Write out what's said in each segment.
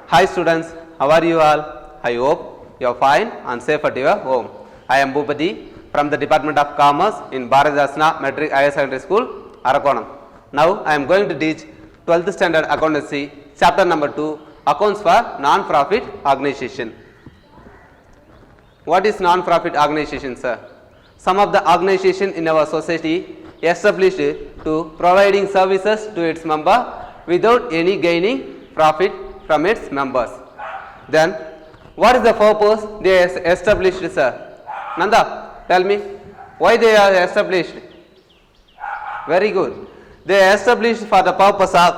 Hi students, how are you all? I hope you are fine and safe at your home. I am Bhupati from the Department of Commerce in Bharatdasana Metric Higher Secondary School, Arakonam. Now I am going to teach 12th Standard Accountancy, Chapter number 2, Accounts for Non-Profit Organization. What is non-profit organization, sir? Some of the organization in our society established to providing services to its member without any gaining profit from its members. Then, what is the purpose they established, sir? Nanda, tell me, why they are established? Very good. They are established for the purpose of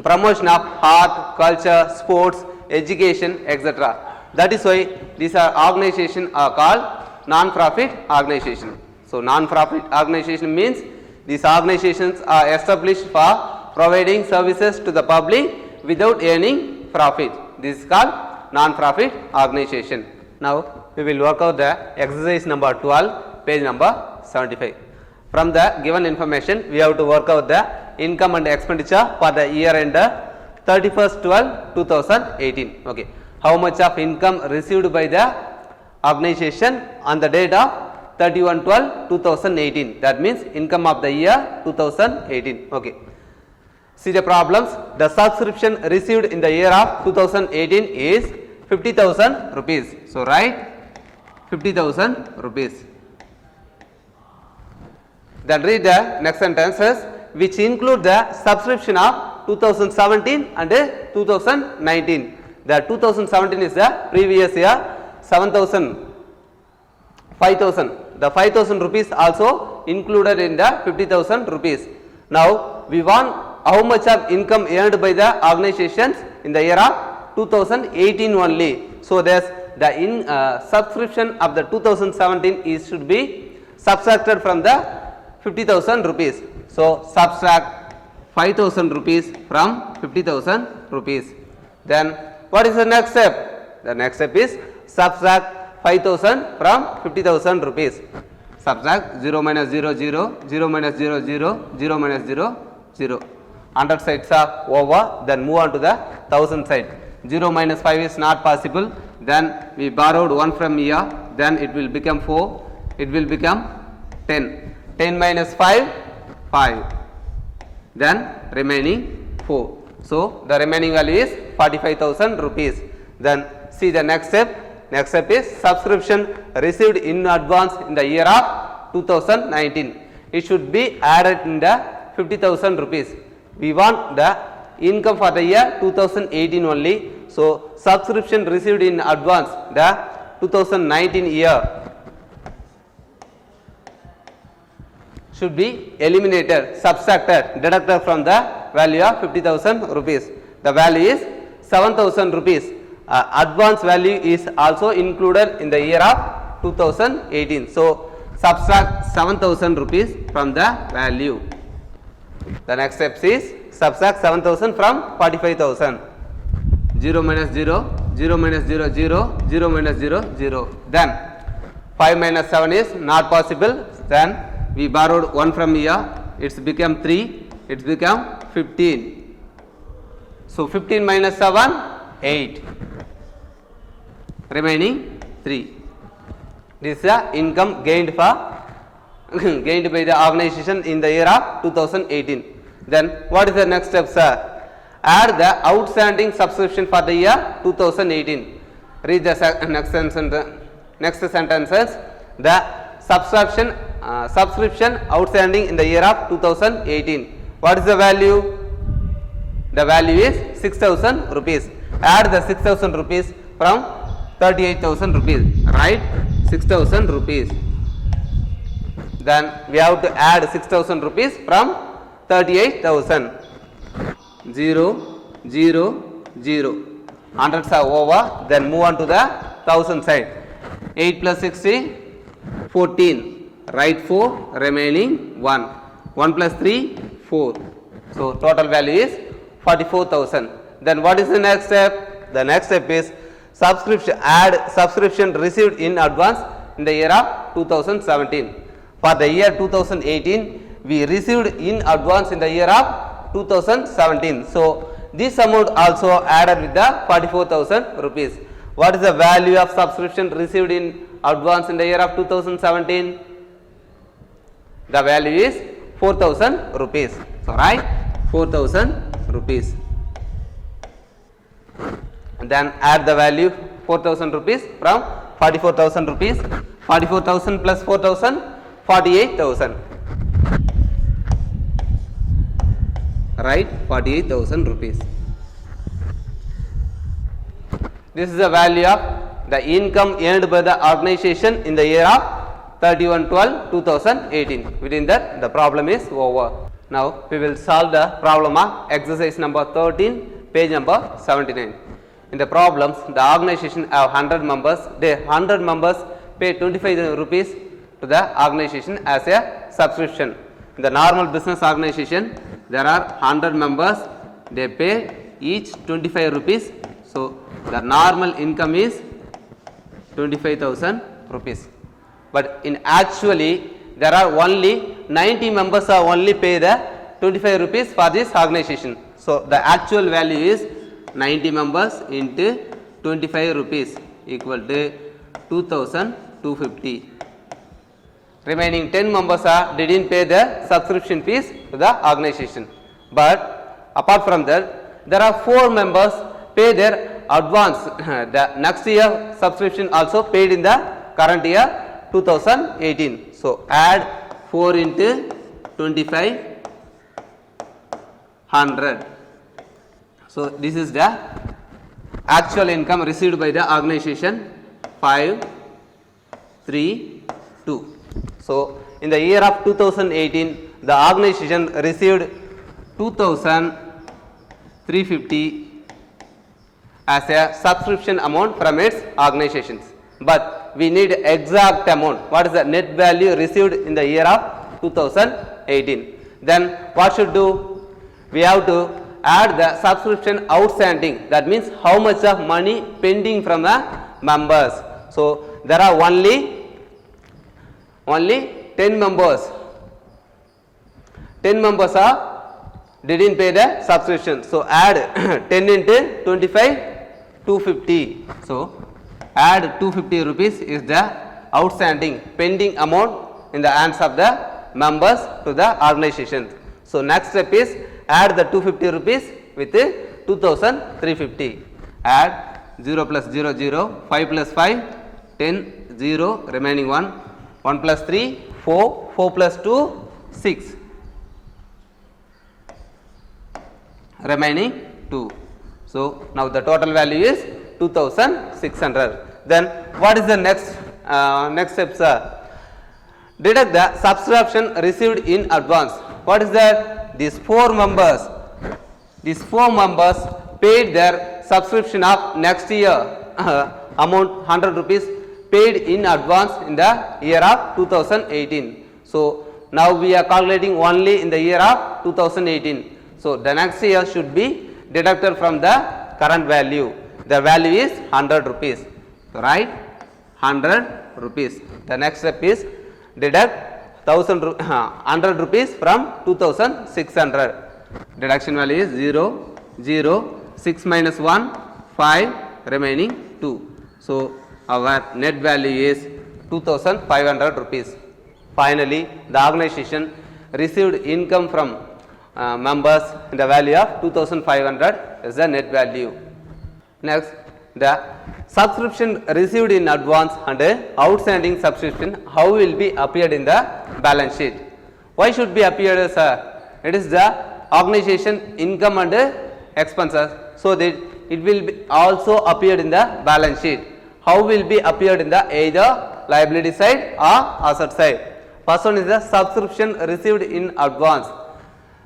promotion of art, culture, sports, education, etc. That is why these organizations are called non-profit organization. So, non-profit organization means these organizations are established for providing services to the public without earning profit. This is called non-profit organization. Now, we will work out the exercise number 12, page number 75. From the given information, we have to work out the income and expenditure for the year end 31st 12/2018. Okay. How much of income received by the organization on the date of 31/12/2018. That means income of the year 2018. Okay. See the problems. The subscription received in the year of 2018 is 50,000 rupees. So write 50,000 rupees. Then read the next sentences which include the subscription of 2017 and 2019. The 2017 is the previous year, 7,000, 5,000. The 5,000 rupees also included in the 50,000 rupees. Now, we want how much of income earned by the organizations in the year of 2018 only. So, thus the subscription of the 2017 is should be subtracted from the 50,000 rupees. So, subtract 5,000 rupees from 50,000 rupees. Then, what is the next step? The next step is subtract 5,000 from 50,000 rupees. Subtract 0 minus 0, 0, 0 minus 0, 0, 0 minus 0, 0. 100 sides are over, then move on to the 1000 side. 0 minus 5 is not possible, then we borrowed 1 from here, then it will become 4, it will become 10. 10 minus 5, 5, then remaining 4. So, the remaining value is 45,000 rupees. Then see the next step. Next step is subscription received in advance in the year of 2019. It should be added in the 50,000 rupees. We want the income for the year 2018 only. So, subscription received in advance the 2019 year should be eliminated, subtracted, deducted from the value of 50,000 rupees. The value is 7,000 rupees. Advance value is also included in the year of 2018. So, subtract 7,000 rupees from the value. The next step is subtract 7,000 from 45,000. 0 minus 0, 0 minus 0, 0, 0 minus 0, 0. Then 5 minus 7 is not possible. Then we borrowed 1 from here, it's become 3, it's become 15. So, 15 minus 7, 8, remaining 3. This is the income gained gained by the organization in the year of 2018. Then what is the next step, sir? Add the outstanding subscription for the year 2018. Read the next sentences. The subscription outstanding in the year of 2018. What is the value? The value is 6,000 rupees. Add the 6,000 rupees from 38,000 rupees. Right? 6,000 rupees. Then we have to add 6,000 rupees from 38,000. 0, 0, 0. Hundreds are over. Then move on to the 1000 side. 8 plus 60, 14. Write 4, remaining 1. 1 plus 3, 4. So, total value is 44,000. Then what is the next step? The next step is subscription, add subscription received in advance in the year of 2017. For the year 2018, we received in advance in the year of 2017. So, this amount also added with the 44,000 rupees. What is the value of subscription received in advance in the year of 2017? The value is 4,000 rupees. So write 4,000 rupees. And then add the value 4,000 rupees from 44,000 rupees. 44,000 plus 4,000, 48,000. Right, 48,000 rupees. This is the value of the income earned by the organization in the year of 31/12/2018. Within that, the problem is over. Now we will solve the problem of exercise number 13, page number 79. In the problems, the organization have 100 members. The 100 members pay 25 rupees to the organization as a subscription. In the normal business organization, there are 100 members. They pay each 25 rupees. So the normal income is 25,000 rupees. But in actually, there are only 90 members are only pay the 25 rupees for this organization. So the actual value is 90 members into 25 rupees equal to 2,250. Remaining 10 members are didn't pay the subscription fees to the organization. But apart from that, there are 4 members pay their advance. The next year subscription also paid in the current year 2018. So add 4 into 25, 100. So this is the actual income received by the organization 532. So in the year of 2018, the organization received 2,350 as a subscription amount from its organizations. But we need exact amount. What is the net value received in the year of 2018? Then what should do? We have to add the subscription outstanding. That means how much of money pending from the members. So there are only 10 members. 10 members are didn't pay the subscription. So add 10 into 25, 250. So add 250 rupees is the outstanding pending amount in the hands of the members to the organization. So next step is add the 250 rupees with 2,350. Add 0 plus 0, 0, 5 plus 5, 10, 0, remaining 1, 1 plus 3, 4, 4 plus 2, 6, remaining 2. So now the total value is 2,600. Then what is the next step, sir? Deduct the subscription received in advance. What is that? These 4 members paid their subscription of next year amount 100 rupees paid in advance in the year of 2018. So now we are calculating only in the year of 2018. So the next year should be deducted from the current value. The value is 100 rupees. So write 100 rupees. The next step is deduct 100 rupees from 2,600. Deduction value is 0, 0, 6 minus 1, 5, remaining 2. So our net value is 2,500 rupees. Finally, the organization received income from members in the value of 2,500 is the net value. Next, the subscription received in advance and outstanding subscription, how will be appeared in the balance sheet? Why should be appeared, sir? It is the organization income and expenses, so that it will be also appeared in the balance sheet. How will be appeared in the either liability side or asset side? First one is the subscription received in advance.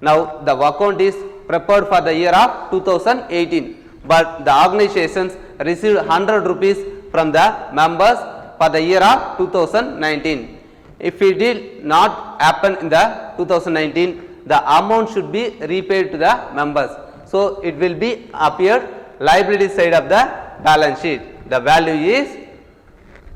Now the account is prepared for the year of 2018, but the organizations received 100 rupees from the members for the year of 2019. If it did not happen in the 2019, the amount should be repaid to the members. So it will be appeared liability side of the balance sheet. The value is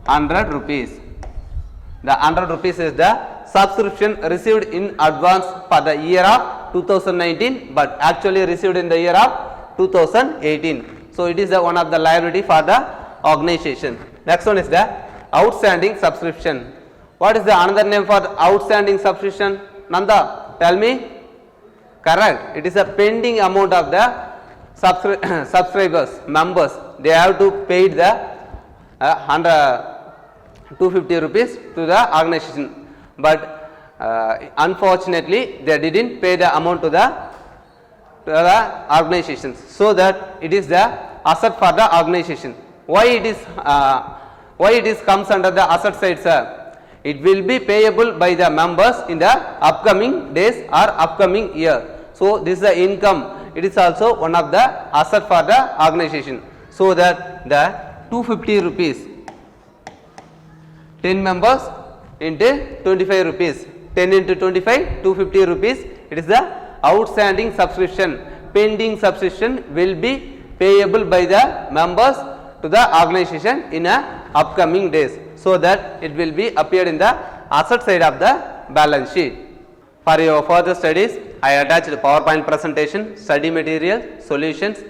100 rupees. The 100 rupees is the subscription received in advance for the year of 2019, but actually received in the year of 2018. So it is the one of the liability for the organization. Next one is the outstanding subscription. What is the another name for outstanding subscription? Nanda, tell me. Correct. It is a pending amount of the subscribers, members. They have to pay the 250 rupees to the organization, but unfortunately they didn't pay the amount to the organizations, so that it is the asset for the organization. Why it is comes under the asset side, sir? It will be payable by the members in the upcoming days or upcoming year. So this is the income. It is also one of the asset for the organization. So that the 250 rupees, 10 members into 25 rupees, 10 into 25, 250 rupees. It is the outstanding subscription. Pending subscription will be payable by the members to the organization in a upcoming days, so that it will be appeared in the asset side of the balance sheet. For your further studies, I attached PowerPoint presentation, study material, solutions,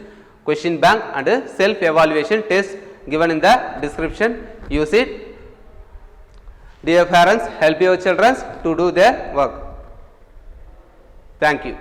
question bank and self-evaluation test given in the description. Use it. Dear parents, help your children to do their work. Thank you.